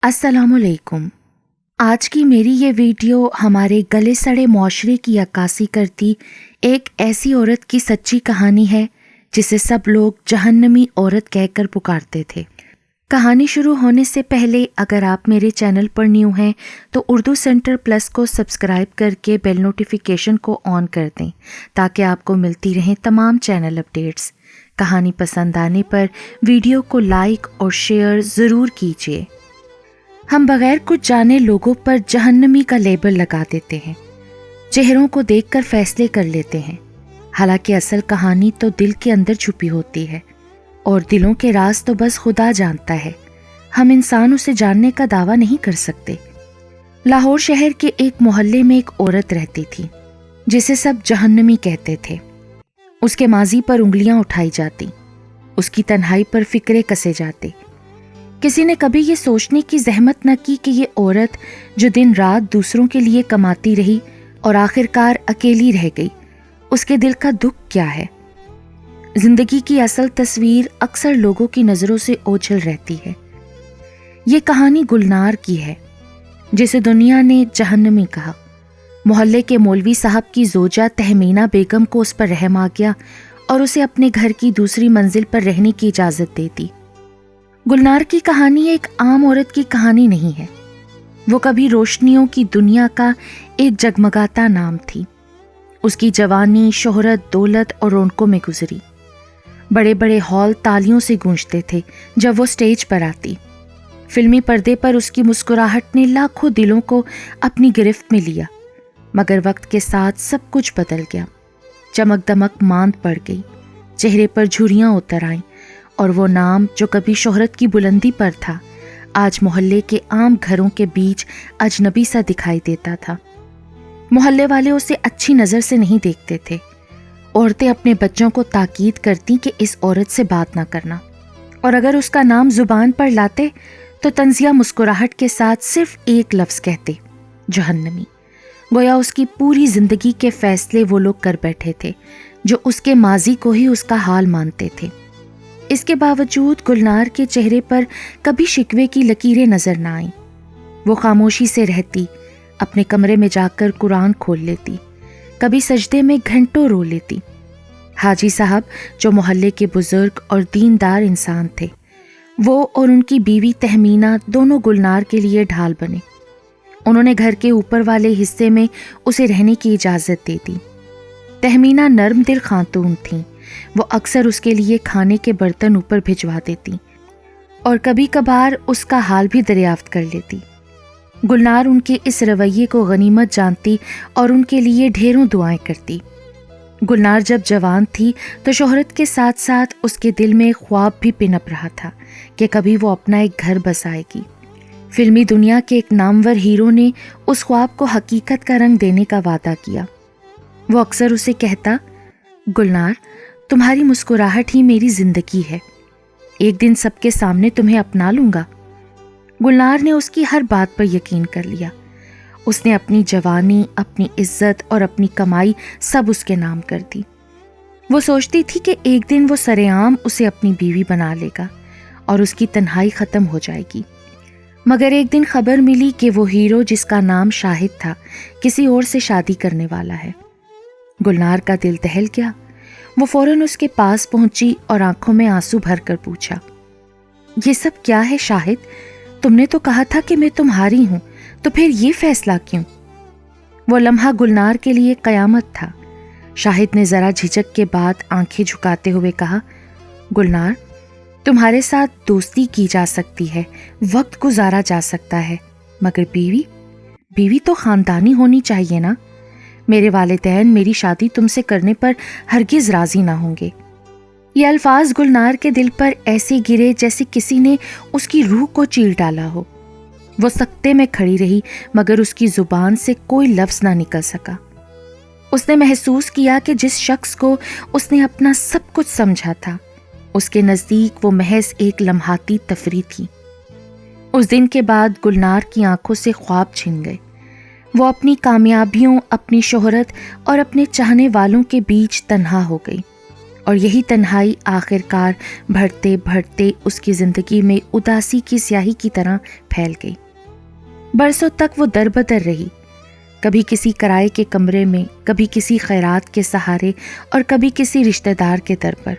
السلام علیکم۔ آج کی میری یہ ویڈیو ہمارے گلے سڑے معاشرے کی عکاسی کرتی ایک ایسی عورت کی سچی کہانی ہے جسے سب لوگ جہنمی عورت کہہ کر پکارتے تھے۔ کہانی شروع ہونے سے پہلے اگر آپ میرے چینل پر نیو ہیں تو اردو سینٹر پلس کو سبسکرائب کر کے بیل نوٹیفیکیشن کو آن کر دیں تاکہ آپ کو ملتی رہیں تمام چینل اپڈیٹس۔ کہانی پسند آنے پر ویڈیو کو لائک اور شیئر ضرور کیجیے۔ ہم بغیر کچھ جانے لوگوں پر جہنمی کا لیبل لگا دیتے ہیں، چہروں کو دیکھ کر فیصلے کر لیتے ہیں، حالانکہ اصل کہانی تو دل کے اندر چھپی ہوتی ہے اور دلوں کے راز تو بس خدا جانتا ہے۔ ہم انسان اسے جاننے کا دعویٰ نہیں کر سکتے۔ لاہور شہر کے ایک محلے میں ایک عورت رہتی تھی جسے سب جہنمی کہتے تھے۔ اس کے ماضی پر انگلیاں اٹھائی جاتی، اس کی تنہائی پر فکرے کسے جاتے۔ کسی نے کبھی یہ سوچنے کی زحمت نہ کی کہ یہ عورت جو دن رات دوسروں کے لیے کماتی رہی اور آخرکار اکیلی رہ گئی، اس کے دل کا دکھ کیا ہے۔ زندگی کی اصل تصویر اکثر لوگوں کی نظروں سے اوجھل رہتی ہے۔ یہ کہانی گلنار کی ہے جسے دنیا نے جہنمی کہا۔ محلے کے مولوی صاحب کی زوجہ تہمینہ بیگم کو اس پر رحم آ گیا اور اسے اپنے گھر کی دوسری منزل پر رہنے کی اجازت دے دی۔ گلنار کی کہانی ایک عام عورت کی کہانی نہیں ہے، وہ کبھی روشنیوں کی دنیا کا ایک جگمگاتا نام تھی۔ اس کی جوانی شہرت، دولت اور رونقوں میں گزری۔ بڑے بڑے ہال تالیوں سے گونجتے تھے جب وہ سٹیج پر آتی۔ فلمی پردے پر اس کی مسکراہٹ نے لاکھوں دلوں کو اپنی گرفت میں لیا، مگر وقت کے ساتھ سب کچھ بدل گیا۔ چمک دمک ماند پڑ گئی، چہرے پر جھریاں اتر آئیں، اور وہ نام جو کبھی شہرت کی بلندی پر تھا آج محلے کے عام گھروں کے بیچ اجنبی سا دکھائی دیتا تھا۔ محلے والے اسے اچھی نظر سے نہیں دیکھتے تھے۔ عورتیں اپنے بچوں کو تاکید کرتی کہ اس عورت سے بات نہ کرنا، اور اگر اس کا نام زبان پر لاتے تو طنزیہ مسکراہٹ کے ساتھ صرف ایک لفظ کہتے، جہنمی۔ گویا اس کی پوری زندگی کے فیصلے وہ لوگ کر بیٹھے تھے جو اس کے ماضی کو ہی اس کا حال مانتے تھے۔ اس کے باوجود گلنار کے چہرے پر کبھی شکوے کی لکیریں نظر نہ آئیں۔ وہ خاموشی سے رہتی، اپنے کمرے میں جا کر قرآن کھول لیتی، کبھی سجدے میں گھنٹوں رو لیتی۔ حاجی صاحب جو محلے کے بزرگ اور دیندار انسان تھے، وہ اور ان کی بیوی تہمینہ دونوں گلنار کے لیے ڈھال بنے۔ انہوں نے گھر کے اوپر والے حصے میں اسے رہنے کی اجازت دے دی۔ تہمینہ نرم دل خاتون تھیں، وہ اکثر اس کے لیے کھانے کے برتن اوپر بھجوا دیتی اور کبھی کبھار اس کا حال بھی دریافت کر لیتی۔ گلنار ان کے اس رویے کو غنیمت جانتی اور ان کے لیے ڈھیروں دعائیں کرتی۔ گلنار جب جوان تھی تو شہرت کے ساتھ ساتھ اس کے دل میں خواب بھی پنپ رہا تھا کہ کبھی وہ اپنا ایک گھر بسائے گی۔ فلمی دنیا کے ایک نامور ہیرو نے اس خواب کو حقیقت کا رنگ دینے کا وعدہ کیا۔ وہ اکثر اسے کہتا، گلنار، تمہاری مسکراہٹ ہی میری زندگی ہے، ایک دن سب کے سامنے تمہیں اپنا لوں گا۔ گلنار نے اس کی ہر بات پر یقین کر لیا۔ اس نے اپنی جوانی، اپنی عزت اور اپنی کمائی سب اس کے نام کر دی۔ وہ سوچتی تھی کہ ایک دن وہ سرعام اسے اپنی بیوی بنا لے گا اور اس کی تنہائی ختم ہو جائے گی۔ مگر ایک دن خبر ملی کہ وہ ہیرو جس کا نام شاہد تھا کسی اور سے شادی کرنے والا ہے۔ گلنار کا دل دہل گیا۔ وہ فوراً اس کے پاس پہنچی اور آنکھوں میں آنسو بھر کر پوچھا، یہ سب کیا ہے شاہد؟ تم نے تو کہا تھا کہ میں تمہاری ہوں، تو پھر یہ فیصلہ کیوں؟ وہ لمحہ گلنار کے لیے قیامت تھا۔ شاہد نے ذرا جھجک کے بعد آنکھیں جھکاتے ہوئے کہا، گلنار، تمہارے ساتھ دوستی کی جا سکتی ہے، وقت گزارا جا سکتا ہے، مگر بیوی تو خاندانی ہونی چاہیے نا۔ میرے والدین میری شادی تم سے کرنے پر ہرگز راضی نہ ہوں گے۔ یہ الفاظ گلنار کے دل پر ایسے گرے جیسے کسی نے اس کی روح کو چیر ڈالا ہو۔ وہ سکتے میں کھڑی رہی مگر اس کی زبان سے کوئی لفظ نہ نکل سکا۔ اس نے محسوس کیا کہ جس شخص کو اس نے اپنا سب کچھ سمجھا تھا، اس کے نزدیک وہ محض ایک لمحاتی تفریح تھی۔ اس دن کے بعد گلنار کی آنکھوں سے خواب چھن گئے۔ وہ اپنی کامیابیوں، اپنی شہرت اور اپنے چاہنے والوں کے بیچ تنہا ہو گئی۔ اور یہی تنہائی آخر کار بڑھتے بڑھتے اس کی زندگی میں اداسی کی سیاہی کی طرح پھیل گئی۔ برسوں تک وہ در بدر رہی، کبھی کسی کرائے کے کمرے میں، کبھی کسی خیرات کے سہارے اور کبھی کسی رشتہ دار کے در پر۔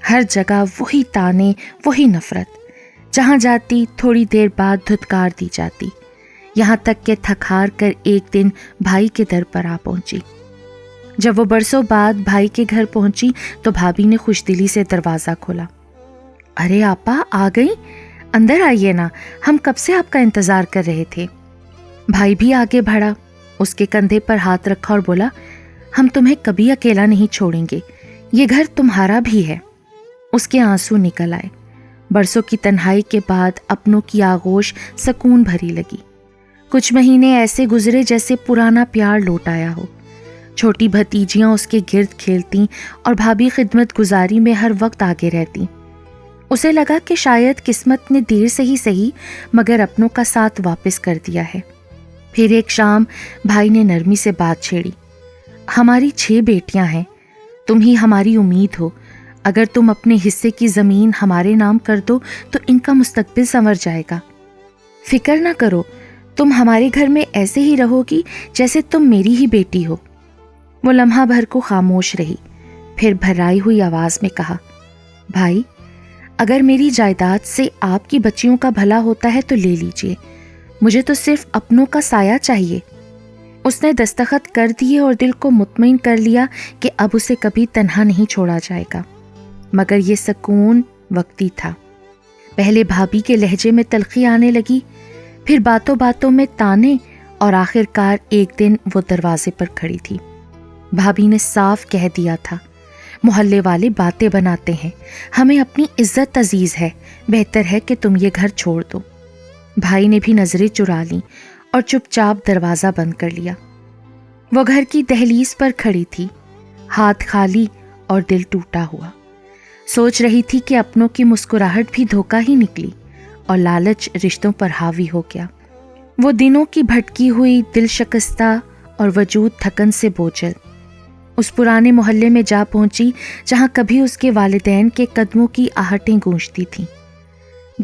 ہر جگہ وہی طعنے، وہی نفرت، جہاں جاتی تھوڑی دیر بعد دھتکار دی جاتی، یہاں تک کہ تھک ہار کر ایک دن بھائی کے در پر آ پہنچی۔ جب وہ برسوں بعد بھائی کے گھر پہنچی تو بھابھی نے خوش دلی سے دروازہ کھولا۔ ارے آپا آ گئی، اندر آئیے نا، ہم کب سے آپ کا انتظار کر رہے تھے۔ بھائی بھی آگے بڑھا، اس کے کندھے پر ہاتھ رکھا اور بولا، ہم تمہیں کبھی اکیلا نہیں چھوڑیں گے، یہ گھر تمہارا بھی ہے۔ اس کے آنسو نکل آئے۔ برسوں کی تنہائی کے بعد اپنوں کی آغوش سکون بھری لگی۔ کچھ مہینے ایسے گزرے جیسے پرانا پیار لوٹ آیا ہو۔ چھوٹی بھتیجیاں اس کے گرد کھیلتیں اور بھابھی خدمت گزاری میں ہر وقت آگے رہتی۔ اسے لگا کہ شاید قسمت نے دیر سے ہی صحیح مگر اپنوں کا ساتھ واپس کر دیا ہے۔ پھر ایک شام بھائی نے نرمی سے بات چھیڑی۔ ہماری 6 بیٹیاں ہیں، تم ہی ہماری امید ہو، اگر تم اپنے حصے کی زمین ہمارے نام کر دو تو ان کا مستقبل سنور جائے گا۔ فکر نہ کرو، تم ہمارے گھر میں ایسے ہی رہو گی جیسے تم میری ہی بیٹی ہو۔ وہ لمحہ بھر کو خاموش رہی، پھر بھرائی ہوئی آواز میں کہا، بھائی اگر میری جائیداد سے آپ کی بچیوں کا بھلا ہوتا ہے تو لے لیجئے، مجھے تو صرف اپنوں کا سایہ چاہیے۔ اس نے دستخط کر دیے اور دل کو مطمئن کر لیا کہ اب اسے کبھی تنہا نہیں چھوڑا جائے گا، مگر یہ سکون وقتی تھا۔ پہلے بھابھی کے لہجے میں تلخی آنے لگی، پھر باتوں باتوں میں طعنے، اور آخر کار ایک دن وہ دروازے پر کھڑی تھی۔ بھابھی نے صاف کہہ دیا تھا، محلے والے باتیں بناتے ہیں، ہمیں اپنی عزت عزیز ہے، بہتر ہے کہ تم یہ گھر چھوڑ دو۔ بھائی نے بھی نظریں چرا لیں اور چپ چاپ دروازہ بند کر لیا۔ وہ گھر کی دہلیز پر کھڑی تھی، ہاتھ خالی اور دل ٹوٹا ہوا۔ سوچ رہی تھی کہ اپنوں کی مسکراہٹ بھی دھوکہ ہی نکلی اور لالچ رشتوں پر حاوی ہو گیا۔ وہ دنوں کی بھٹکی ہوئی، دل شکستہ اور وجود تھکن سے بوجھل اس پرانے محلے میں جا پہنچی جہاں کبھی اس کے والدین کے قدموں کی آہٹیں گونجتی تھیں۔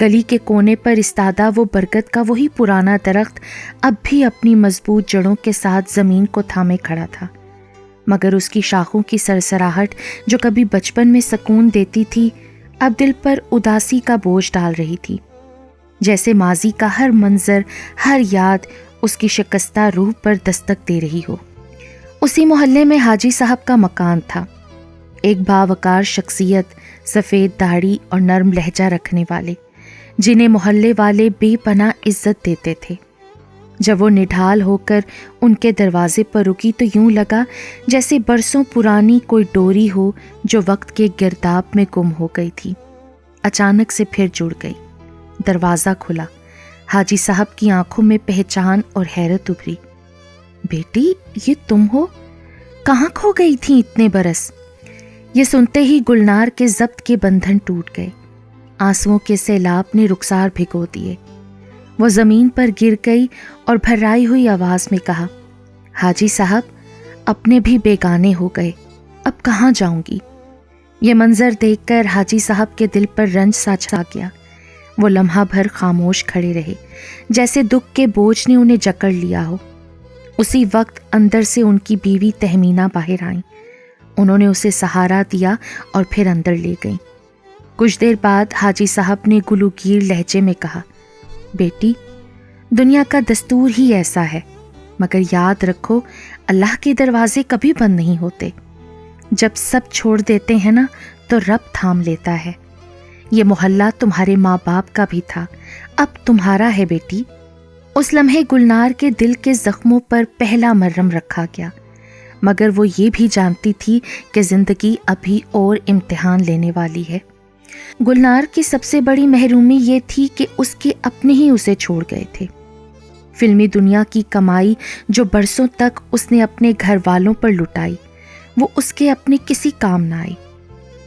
گلی کے کونے پر استادہ وہ برگد کا وہی پرانا درخت اب بھی اپنی مضبوط جڑوں کے ساتھ زمین کو تھامے کھڑا تھا، مگر اس کی شاخوں کی سرسراہٹ جو کبھی بچپن میں سکون دیتی تھی اب دل پر اداسی کا بوجھ ڈال رہی تھی، جیسے ماضی کا ہر منظر، ہر یاد اس کی شکستہ روح پر دستک دے رہی ہو۔ اسی محلے میں حاجی صاحب کا مکان تھا، ایک باوقار شخصیت، سفید داڑھی اور نرم لہجہ رکھنے والے، جنہیں محلے والے بے پناہ عزت دیتے تھے۔ جب وہ نڈھال ہو کر ان کے دروازے پر رکی تو یوں لگا جیسے برسوں پرانی کوئی ڈوری ہو جو وقت کے گرداب میں گم ہو گئی تھی، اچانک سے پھر جڑ گئی۔ دروازہ کھلا، حاجی صاحب کی آنکھوں میں پہچان اور حیرت ابھری۔ بیٹی یہ تم ہو؟ کہاں کھو گئی تھی اتنے برس؟ یہ سنتے ہی گلنار کے ضبط کے بندھن ٹوٹ گئے، آنسوؤں کے سیلاب نے رخسار بھگو دیے۔ وہ زمین پر گر گئی اور بھرائی ہوئی آواز میں کہا، حاجی صاحب اپنے بھی بیگانے ہو گئے، اب کہاں جاؤں گی؟ یہ منظر دیکھ کر حاجی صاحب کے دل پر رنج سا چھا گیا۔ وہ لمحہ بھر خاموش کھڑے رہے، جیسے دکھ کے بوجھ نے انہیں جکڑ لیا ہو۔ اسی وقت اندر سے ان کی بیوی تہمینہ باہر آئیں۔ انہوں نے اسے سہارا دیا اور پھر اندر لے گئیں۔ کچھ دیر بعد حاجی صاحب نے گلوگیر لہجے میں کہا، بیٹی دنیا کا دستور ہی ایسا ہے، مگر یاد رکھو اللہ کے دروازے کبھی بند نہیں ہوتے، جب سب چھوڑ دیتے ہیں نا تو رب تھام لیتا ہے۔ یہ محلہ تمہارے ماں باپ کا بھی تھا، اب تمہارا ہے بیٹی۔ اس لمحے گلنار کے دل کے زخموں پر پہلا مرہم رکھا گیا، مگر وہ یہ بھی جانتی تھی کہ زندگی ابھی اور امتحان لینے والی ہے۔ گلنار کی سب سے بڑی محرومی یہ تھی کہ اس کے اپنے ہی اسے چھوڑ گئے تھے۔ فلمی دنیا کی کمائی جو برسوں تک اس نے اپنے گھر والوں پر لٹائی، وہ اس کے اپنے کسی کام نہ آئی۔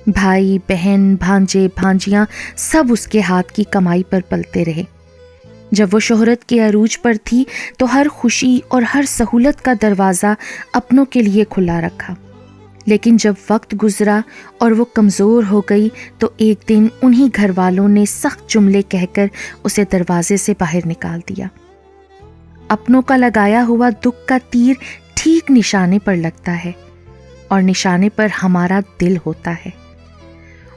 بھائی بہن بھانجے بھانجیاں سب اس کے ہاتھ کی کمائی پر پلتے رہے۔ جب وہ شہرت کے عروج پر تھی تو ہر خوشی اور ہر سہولت کا دروازہ اپنوں کے لیے کھلا رکھا، لیکن جب وقت گزرا اور وہ کمزور ہو گئی تو ایک دن انہی گھر والوں نے سخت جملے کہہ کر اسے دروازے سے باہر نکال دیا۔ اپنوں کا لگایا ہوا دکھ کا تیر ٹھیک نشانے پر لگتا ہے، اور نشانے پر ہمارا دل ہوتا ہے۔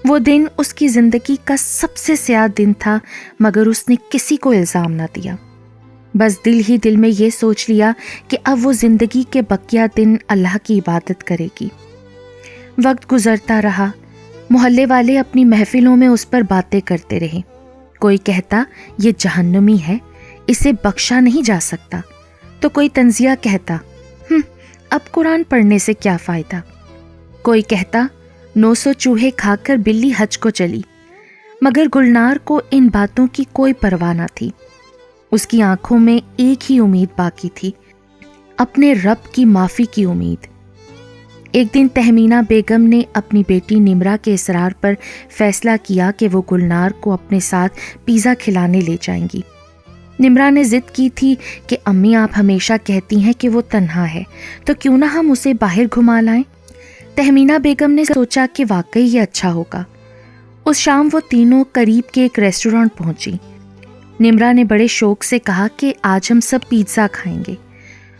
وہ دن اس کی زندگی کا سب سے سیاہ دن تھا، مگر اس نے کسی کو الزام نہ دیا، بس دل ہی دل میں یہ سوچ لیا کہ اب وہ زندگی کے بقیہ دن اللہ کی عبادت کرے گی۔ وقت گزرتا رہا، محلے والے اپنی محفلوں میں اس پر باتیں کرتے رہے۔ کوئی کہتا یہ جہنمی ہے، اسے بخشا نہیں جا سکتا، تو کوئی طنزیہ کہتا اب قرآن پڑھنے سے کیا فائدہ۔ کوئی کہتا 900 چوہے کھا کر بلی حج کو چلی، مگر گلنار کو ان باتوں کی کوئی پرواہ نہ تھی۔ اس کی آنکھوں میں ایک ہی امید باقی تھی، اپنے رب کی معافی کی امید۔ ایک دن تہمینہ بیگم نے اپنی بیٹی نمرا کے اصرار پر فیصلہ کیا کہ وہ گلنار کو اپنے ساتھ پیزا کھلانے لے جائیں گی۔ نمرا نے ضد کی تھی کہ امی آپ ہمیشہ کہتی ہیں کہ وہ تنہا ہے، تو کیوں نہ ہم اسے باہر گھما لائیں۔ تہمینہ بیگم نے سوچا کہ واقعی یہ اچھا ہوگا۔ اس شام وہ تینوں قریب کے ایک ریسٹورانٹ پہنچی۔ نمرا نے بڑے شوق سے کہا کہ آج ہم سب پیزا کھائیں گے۔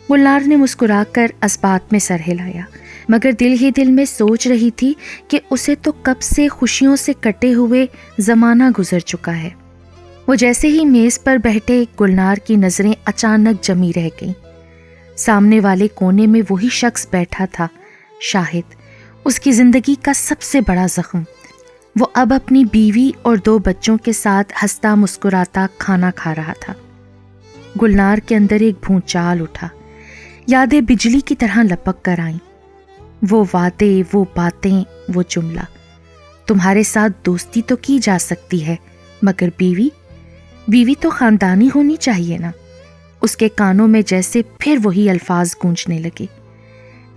گلنار نے مسکرا کر اس بات میں سر ہلایا، مگر دل ہی دل میں سوچ رہی تھی کہ اسے تو کب سے خوشیوں سے کٹے ہوئے زمانہ گزر چکا ہے۔ وہ جیسے ہی میز پر بیٹھے، گلنار کی نظریں اچانک جمی رہ گئیں۔ سامنے والے کونے میں وہی شخص بیٹھا تھا، شاہد، اس کی زندگی کا سب سے بڑا زخم۔ وہ اب اپنی بیوی اور 2 بچوں کے ساتھ ہنستا مسکراتا کھانا کھا رہا تھا۔ گلنار کے اندر ایک بھونچال اٹھا، یادیں بجلی کی طرح لپک کر آئیں۔ وہ وعدے، وہ باتیں، وہ جملہ، تمہارے ساتھ دوستی تو کی جا سکتی ہے، مگر بیوی تو خاندانی ہونی چاہیے نا۔ اس کے کانوں میں جیسے پھر وہی الفاظ گونجنے لگے۔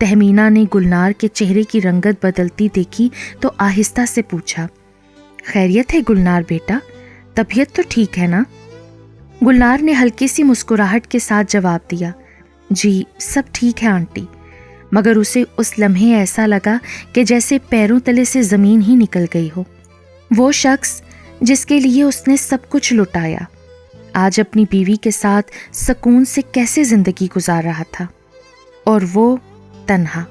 تہمینہ نے گلنار کے چہرے کی رنگت بدلتی دیکھی تو آہستہ سے پوچھا، خیریت ہے گلنار بیٹا، طبیعت تو ٹھیک ہے نا؟ گلنار نے ہلکی سی مسکراہٹ کے ساتھ جواب دیا، جی سب ٹھیک ہے آنٹی، مگر اسے اس لمحے ایسا لگا کہ جیسے پیروں تلے سے زمین ہی نکل گئی ہو۔ وہ شخص جس کے لیے اس نے سب کچھ لٹایا، آج اپنی بیوی کے ساتھ سکون سے کیسے زندگی گزار رہا تھا، اور وہ تنہا،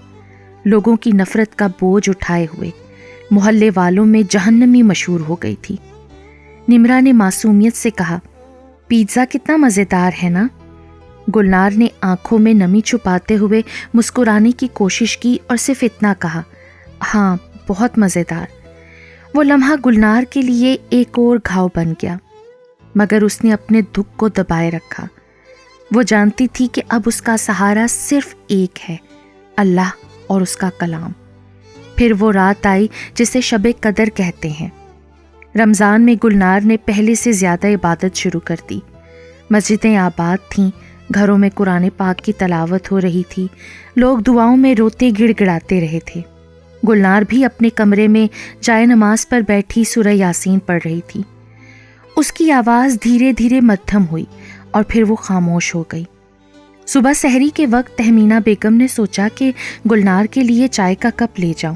لوگوں کی نفرت کا بوجھ اٹھائے ہوئے، محلے والوں میں جہنمی مشہور ہو گئی تھی۔ نمرا نے معصومیت سے کہا، پیزا کتنا مزیدار ہے نا؟ گلنار نے آنکھوں میں نمی چھپاتے ہوئے مسکرانے کی کوشش کی اور صرف اتنا کہا، ہاں بہت مزیدار۔ وہ لمحہ گلنار کے لیے ایک اور گھاؤ بن گیا، مگر اس نے اپنے دکھ کو دبائے رکھا۔ وہ جانتی تھی کہ اب اس کا سہارا صرف ایک ہے، اللہ اور اس کا کلام۔ پھر وہ رات آئی جسے شب قدر کہتے ہیں۔ رمضان میں گلنار نے پہلے سے زیادہ عبادت شروع کر دی۔ مسجدیں آباد تھیں، گھروں میں قرآن پاک کی تلاوت ہو رہی تھی، لوگ دعاؤں میں روتے گڑ گڑاتے رہے تھے۔ گلنار بھی اپنے کمرے میں جائے نماز پر بیٹھی سورہ یاسین پڑھ رہی تھی۔ اس کی آواز دھیرے دھیرے مدھم ہوئی اور پھر وہ خاموش ہو گئی۔ صبح سحری کے وقت تہمینہ بیگم نے سوچا کہ گلنار کے لیے چائے کا کپ لے جاؤں۔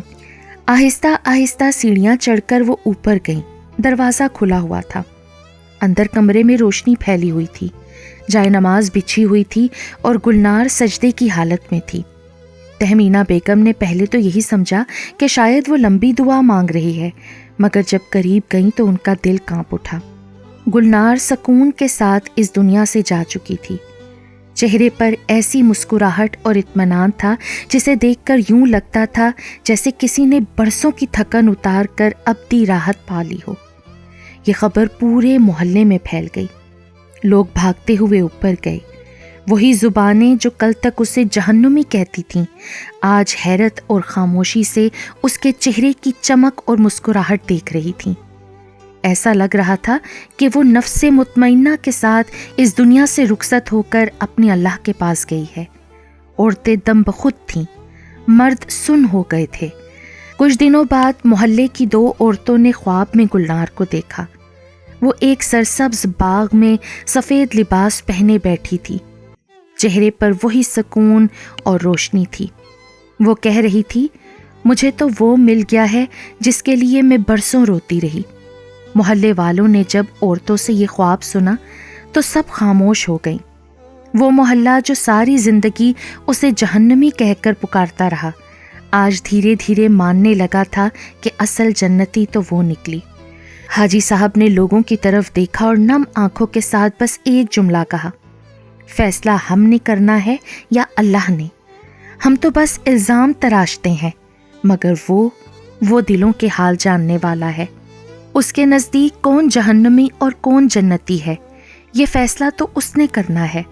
آہستہ آہستہ سیڑھیاں چڑھ کر وہ اوپر گئیں۔ دروازہ کھلا ہوا تھا، اندر کمرے میں روشنی پھیلی ہوئی تھی، جائے نماز بچھی ہوئی تھی اور گلنار سجدے کی حالت میں تھی۔ تہمینہ بیگم نے پہلے تو یہی سمجھا کہ شاید وہ لمبی دعا مانگ رہی ہے، مگر جب قریب گئیں تو ان کا دل کانپ اٹھا۔ گلنار سکون کے ساتھ اس دنیا سے جا چکی تھی۔ چہرے پر ایسی مسکراہٹ اور اطمینان تھا جسے دیکھ کر یوں لگتا تھا جیسے کسی نے برسوں کی تھکن اتار کر ابدی راحت پا لی ہو۔ یہ خبر پورے محلے میں پھیل گئی، لوگ بھاگتے ہوئے اوپر گئے۔ وہی زبانیں جو کل تک اسے جہنمی کہتی تھیں، آج حیرت اور خاموشی سے اس کے چہرے کی چمک اور مسکراہٹ دیکھ رہی تھیں۔ ایسا لگ رہا تھا کہ وہ نفس مطمئنہ کے ساتھ اس دنیا سے رخصت ہو کر اپنے اللہ کے پاس گئی ہے۔ عورتیں دم بخود تھیں، مرد سن ہو گئے تھے۔ کچھ دنوں بعد محلے کی 2 عورتوں نے خواب میں گلنار کو دیکھا۔ وہ ایک سرسبز باغ میں سفید لباس پہنے بیٹھی تھی، چہرے پر وہی سکون اور روشنی تھی۔ وہ کہہ رہی تھی، مجھے تو وہ مل گیا ہے جس کے لیے میں برسوں روتی رہی۔ محلے والوں نے جب عورتوں سے یہ خواب سنا تو سب خاموش ہو گئیں۔ وہ محلہ جو ساری زندگی اسے جہنمی کہہ کر پکارتا رہا، آج دھیرے دھیرے ماننے لگا تھا کہ اصل جنتی تو وہ نکلی۔ حاجی صاحب نے لوگوں کی طرف دیکھا اور نم آنکھوں کے ساتھ بس ایک جملہ کہا، فیصلہ ہم نے کرنا ہے یا اللہ نے؟ ہم تو بس الزام تراشتے ہیں، مگر وہ دلوں کے حال جاننے والا ہے۔ اس کے نزدیک کون جہنمی اور کون جنتی ہے، یہ فیصلہ تو اس نے کرنا ہے۔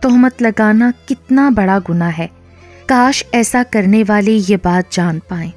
تہمت لگانا کتنا بڑا گناہ ہے، کاش ایسا کرنے والے یہ بات جان پائیں۔